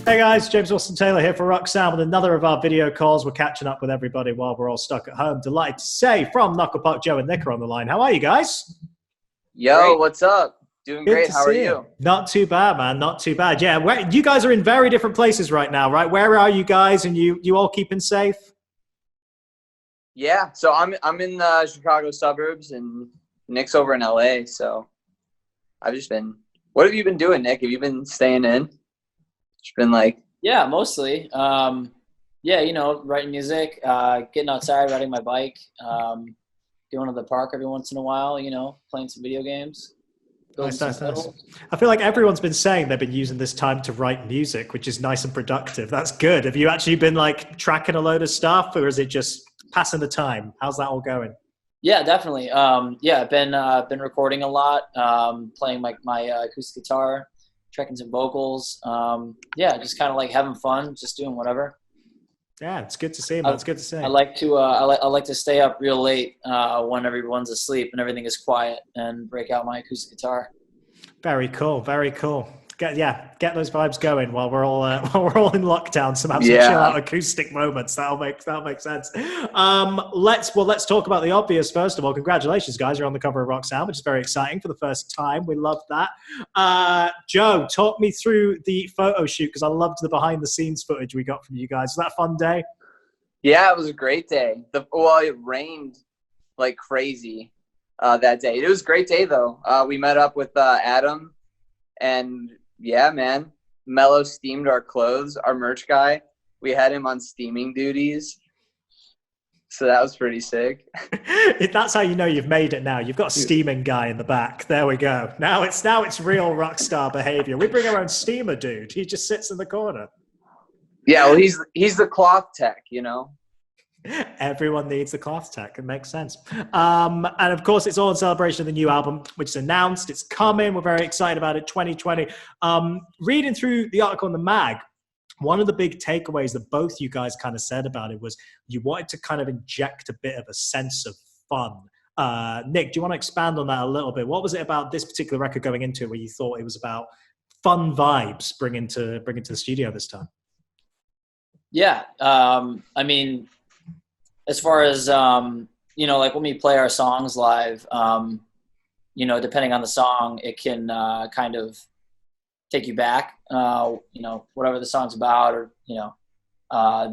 Hey guys, James Wilson Taylor here for Roxanne with another of our video calls. We're catching up with everybody while we're all stuck at home. Delighted to say from Knuckle Park, Joe and Nick are on the line. How are you guys? Yo, Great. what's up? Doing Good great. to How are see you? Not too bad, man. Not too bad. Yeah, you guys are in very different places right now, right? Where are you guys? And you all keeping safe? Yeah, so I'm in the Chicago suburbs, and Nick's over in LA. So I've just been. What have you been doing, Nick? Have you been staying in? Just been like. Yeah, mostly. Yeah, writing music, getting outside, riding my bike, going to the park every once in a while, playing some video games. Nice. I feel like everyone's been saying they've been using this time to write music, which is nice and productive. That's good. Have you actually been like tracking a load of stuff, or is it just passing the time? How's that all going? Yeah, definitely. I've been recording a lot, playing my acoustic guitar, tracking some vocals. Just kind of like having fun, just doing whatever. Yeah, it's good to see, man. It's good to see. I like to stay up real late when everyone's asleep and everything is quiet, and break out my acoustic guitar. Very cool. Very cool. Get those vibes going while we're all in lockdown. Some chill out acoustic moments. That'll make sense. Let's talk about the obvious first of all. Congratulations, guys! You're on the cover of Roxanne, which is very exciting for the first time. We love that. Joe, talk me through the photo shoot because I loved the behind the scenes footage we got from you guys. Was that a fun day? Yeah, it was a great day. It rained like crazy that day. It was a great day though. We met up with Adam and. Yeah, man. Mello steamed our clothes. Our merch guy, we had him on steaming duties. So that was pretty sick. That's how you know you've made it now. You've got a steaming guy in the back. There we go. Now it's real rock star behavior. We bring our own steamer dude. He just sits in the corner. Yeah, well, he's the cloth tech, Everyone needs the cloth tech. It makes sense. And of course, it's all in celebration of the new album, which is announced. It's coming. We're very excited about it. 2020. Reading through the article in the mag, one of the big takeaways that both you guys kind of said about it was you wanted to kind of inject a bit of a sense of fun. Nick, do you want to expand on that a little bit? What was it about this particular record going into it where you thought it was about fun vibes bringing to the studio this time? Yeah. As far as, like when we play our songs live, depending on the song, it can kind of take you back, whatever the song's about or,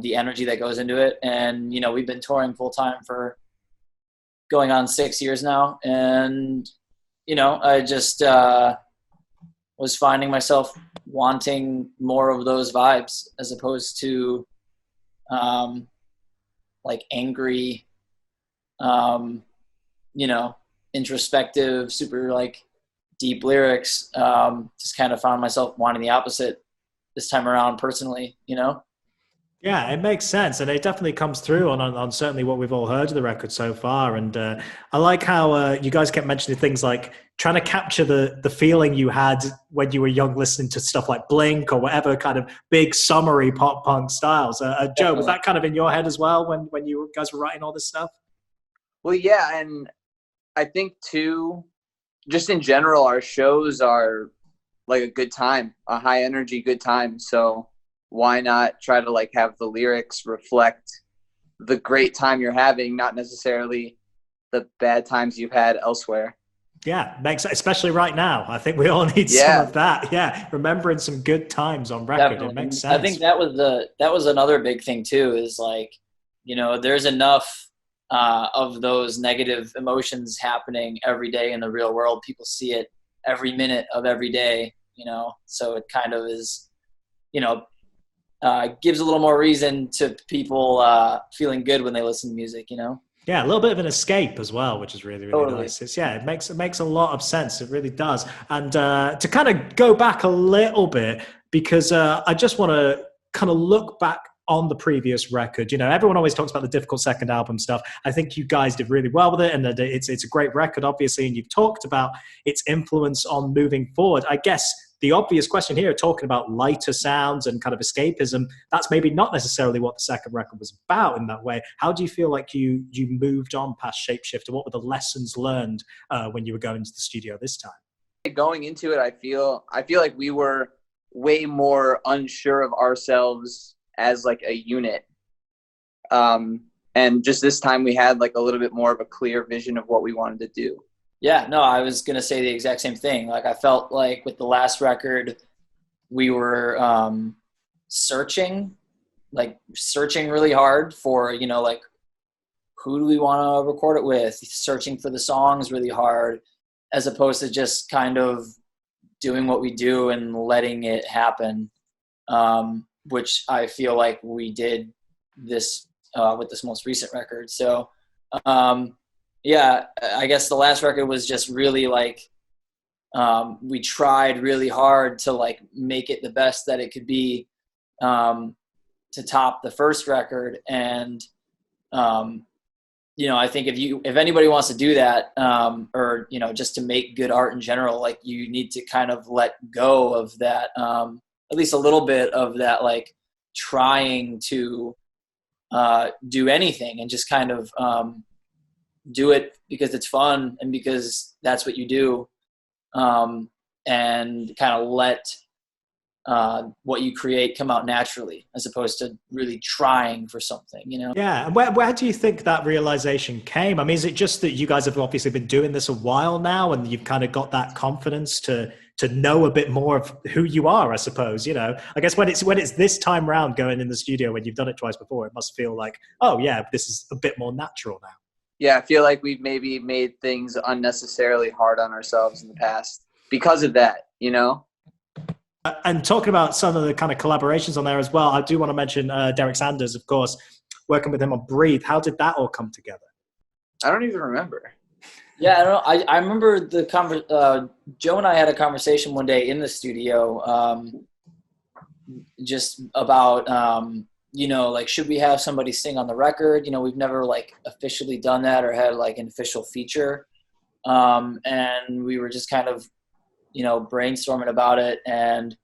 the energy that goes into it. And, we've been touring full time for going on 6 years now. And, I just was finding myself wanting more of those vibes as opposed to, like angry, introspective, super like deep lyrics. Just kind of found myself wanting the opposite this time around personally, Yeah, it makes sense. And it definitely comes through on certainly what we've all heard of the record so far. And I like how you guys kept mentioning things like trying to capture the feeling you had when you were young listening to stuff like Blink or whatever kind of big summary pop punk styles. Joe, was that kind of in your head as well when you guys were writing all this stuff? Well, yeah. And I think too, just in general, our shows are like a good time, a high energy, good time. So why not try to like have the lyrics reflect the great time you're having, not necessarily the bad times you've had elsewhere. Yeah, especially right now. I think we all need some of that. Yeah, remembering some good times on record. Definitely. It makes sense. I think that was another big thing too. Is like, there's enough of those negative emotions happening every day in the real world. People see it every minute of every day. So it kind of is, gives a little more reason to people feeling good when they listen to music. Yeah, a little bit of an escape as well, which is really, really Totally. nice. It makes a lot of sense. It really does. And to kind of go back a little bit, because I just want to kind of look back on the previous record. Everyone always talks about the difficult second album stuff. I think you guys did really well with it, and it's a great record, obviously. And you've talked about its influence on moving forward. I guess the obvious question here, talking about lighter sounds and kind of escapism, that's maybe not necessarily what the second record was about in that way. How do you feel like you moved on past Shapeshifter? What were the lessons learned when you were going to the studio this time? Going into it, I feel like we were way more unsure of ourselves as like a unit. And just this time we had like a little bit more of a clear vision of what we wanted to do. Yeah, no, I was going to say the exact same thing. Like, I felt like with the last record, we were searching really hard for, you know, like, who do we want to record it with? Searching for the songs really hard, as opposed to just kind of doing what we do and letting it happen, which I feel like we did this with this most recent record. So, yeah, I guess the last record was just really like, we tried really hard to like make it the best that it could be, to top the first record. And, you know, I think if anybody wants to do that, or, you know, just to make good art in general, like, you need to kind of let go of that, at least a little bit of that, like, trying to do anything, and just kind of do it because it's fun and because that's what you do, and kind of let what you create come out naturally, as opposed to really trying for something, you know? Yeah. And where do you think that realization came? I mean, is it just that you guys have obviously been doing this a while now, and you've kind of got that confidence to know a bit more of who you are, I suppose? You know, I guess when it's this time round going in the studio, when you've done it twice before, it must feel like, oh yeah, this is a bit more natural now. Yeah, I feel like we've maybe made things unnecessarily hard on ourselves in the past because of that, you know? And talking about some of the kind of collaborations on there as well, I do want to mention Derek Sanders, of course, working with him on Breathe. How did that all come together? I don't even remember. Yeah, I don't know. I remember Joe and I had a conversation one day in the studio, just about, you know, like, should we have somebody sing on the record? You know, we've never like officially done that or had like an official feature. And we were just kind of, you know, brainstorming about it. And,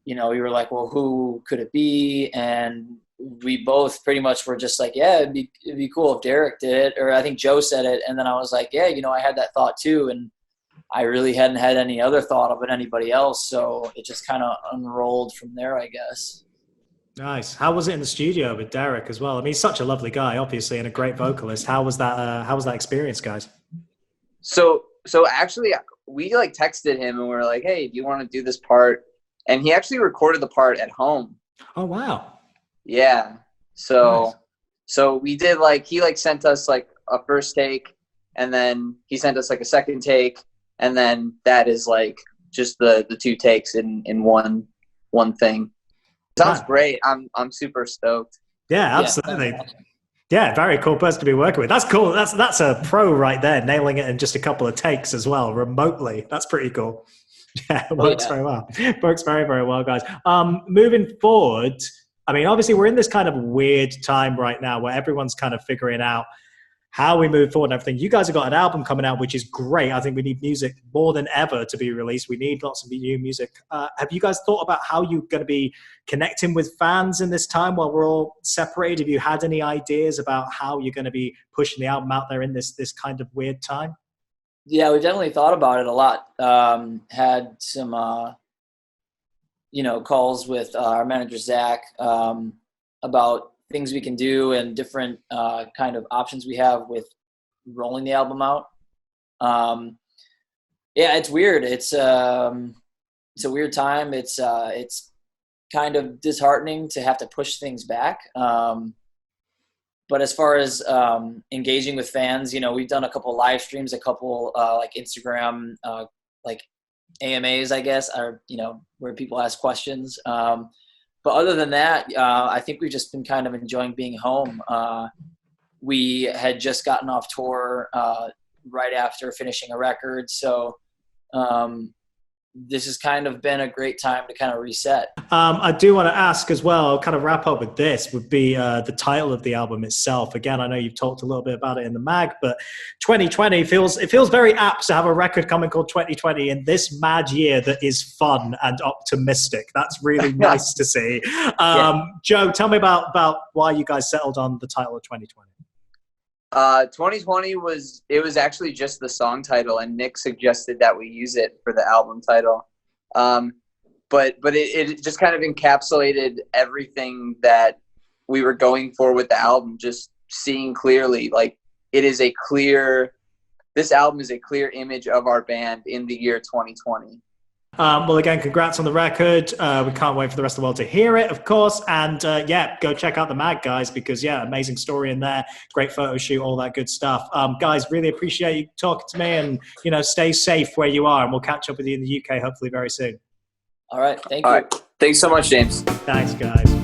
you know, we were like, well, who could it be? And we both pretty much were just like, yeah, it'd be cool if Derek did it. Or I think Joe said it. And then I was like, yeah, you know, I had that thought too. And I really hadn't had any other thought of it, anybody else. So it just kind of unrolled from there, I guess. Nice. How was it in the studio with Derek as well? I mean, he's such a lovely guy, obviously, and a great vocalist. How was that experience, guys? So actually, we like texted him and we were like, hey, do you want to do this part? And he actually recorded the part at home. Oh, wow. Yeah. So, Nice. So we did like, he like sent us like a first take, and then he sent us like a second take. And then that is like just the two takes in one thing. Sounds Wow. great. I'm super stoked. Yeah, absolutely. Yeah, very cool person to be working with. That's cool. That's a pro right there, nailing it in just a couple of takes as well, remotely. That's pretty cool. Yeah, it works very well. Works very, very well, guys. Moving forward, I mean, obviously we're in this kind of weird time right now where everyone's kind of figuring out how we move forward and everything. You guys have got an album coming out, which is great. I think we need music more than ever to be released. We need lots of new music. Have you guys thought about how you're going to be connecting with fans in this time while we're all separated? Have you had any ideas about how you're going to be pushing the album out there in this kind of weird time? Yeah, we've definitely thought about it a lot. Had some, you know, calls with our manager, Zach, about things we can do and different kind of options we have with rolling the album out. Yeah, it's weird. It's a weird time. It's kind of disheartening to have to push things back. But as far as engaging with fans, you know, we've done a couple live streams, a couple like Instagram, like AMAs, I guess, or, you know, where people ask questions. But other than that, I think we've just been kind of enjoying being home. We had just gotten off tour right after finishing a record. So this has kind of been a great time to kind of reset. I do want to ask as well, kind of wrap up with this, would be the title of the album itself. Again, I know you've talked a little bit about it in the mag, but 2020 feels very apt to have a record coming called 2020 in this mad year that is fun and optimistic. That's really nice to see. Joe, tell me about why you guys settled on the title of 2020. 2020 was actually just the song title, and Nick suggested that we use it for the album title. but it just kind of encapsulated everything that we were going for with the album. Just seeing clearly, like, this album is a clear image of our band in the year 2020. Well, again, congrats on the record. We can't wait for the rest of the world to hear it, of course. And yeah, go check out the mag, guys, because yeah, amazing story in there. Great photo shoot, all that good stuff. Guys, really appreciate you talking to me, and stay safe where you are. And we'll catch up with you in the UK hopefully very soon. All right. Thank you. All right. Thanks so much, James. Thanks, guys.